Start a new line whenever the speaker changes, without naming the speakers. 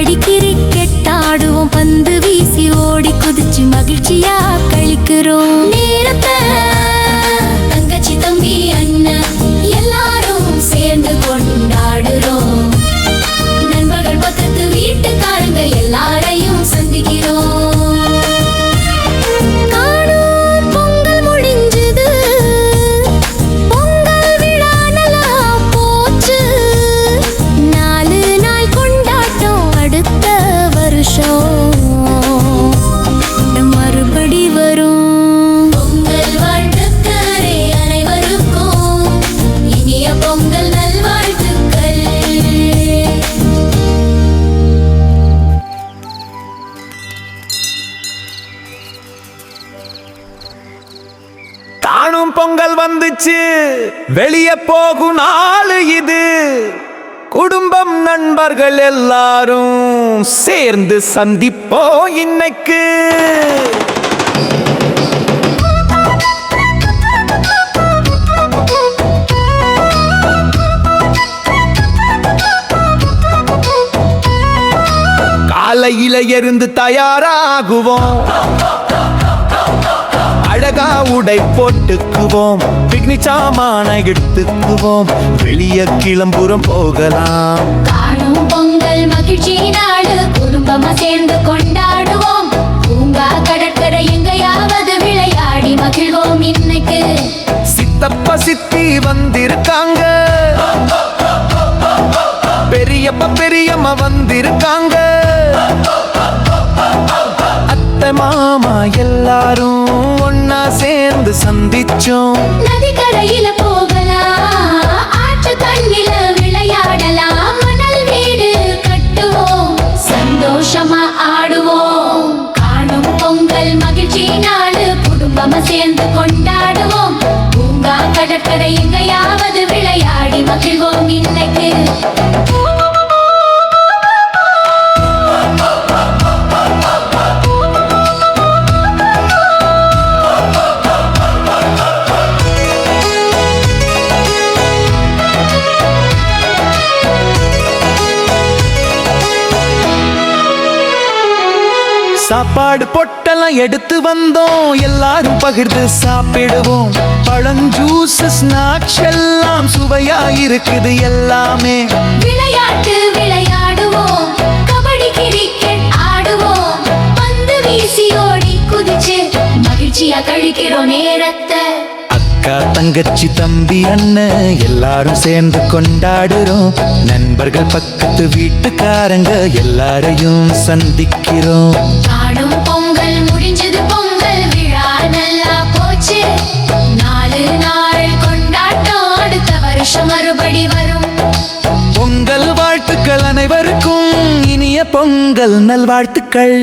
Kabaddi cricket ஆடுவோம், பந்து வீசி ஓடி குதிச்சு மகிழ்ச்சியா கழிக்கிறோம். நேரத்தை தங்கச்சி தம்பி அண்ணன் எல்லாரும் சேர்ந்து கொண்டாடுறோம். நண்பர்கள் பக்கத்து வீட்டுக்காரங்க எல்லாரையும் சந்திக்கிறோம். மறுபடி வரும் பொங்கல் வாழ்த்துக்களே அனைவருக்கும் இனிய பொங்கல் நல்வாழ்த்துக்கள்.
காணும் பொங்கல் வந்துச்சு, வெளியே போகும் நாள் இது. குடும்பம் நண்பர்கள் எல்லாரும் சேர்ந்து சந்திப்போம் இன்னைக்கு. காலையில இருந்து தயாராகுவோம், அழகா உடை போட்டுக்குவோம், பிக்னிக் சாமான எடுத்துக்குவோம், வெளிய கிளம்புறம் போகலாம்.
காணும் பொங்கல் மகிழ்ச்சி நாடு, குடும்பமா சேர்ந்து கொண்டாடுவோம். பூங்கா கடற்கரை எங்கையாவது விளையாடி மகிழ்வோம் இன்னைக்கு.
சித்தப்பா சித்தி வந்திருக்காங்க, பெரியப்பா பெரியம்மா வந்திருக்காங்க, அத்தை மாமா எல்லாரும் ஒன்னா சேர்ந்து சந்திச்சோம்.
நதிக்கரையில போகலாம், ஆற்று தண்ணில விளையாடலாம், மணல் வீடு கட்டுவோம், சந்தோஷமா ஆடுவோம். காணும் பொங்கல் மகிழ்ச்சி நாடு, குடும்பமா சேர்ந்து கொண்டாடுவோம். பூங்கா கடற்கரை எங்கையாவது விளையாடி மகிழ்வோம் இன்னைக்கு.
சாப்பாடு பொட்டெல்லாம் எடுத்து வந்தோம், எல்லாரும் பகிர்ந்து சாப்பிடுவோம். பழம் ஜூஸ் ஸ்நாக்ஸ் எல்லாம் சுவையா இருக்குது எல்லாமே.
விளையாட்டு விளையாடுவோம், கபடி கிரிக்கெட் ஆடுவோம், பந்து வீசி ஓடி குதிச்சு மகிழ்ச்சியா கழிக்கிறோம் நேரத்தை.
அக்கா தங்கச்சி தம்பி அண்ணன் எல்லாரும் சேர்ந்து கொண்டாடுறோம். நண்பர்கள் பக்கத்து வீட்டுக்காரங்க எல்லாரையும் சந்திக்கிறோம்.
காணும் பொங்கல் முடிஞ்சது, பொங்கல் விழா நல்லா போச்சு. 4 நாள் கொண்டாட்டம், அடுத்த வருஷம் மறுபடி வரும்.
பொங்கல் வாழ்த்துக்கள் அனைவருக்கும், இனிய பொங்கல் நல்வாழ்த்துக்கள்.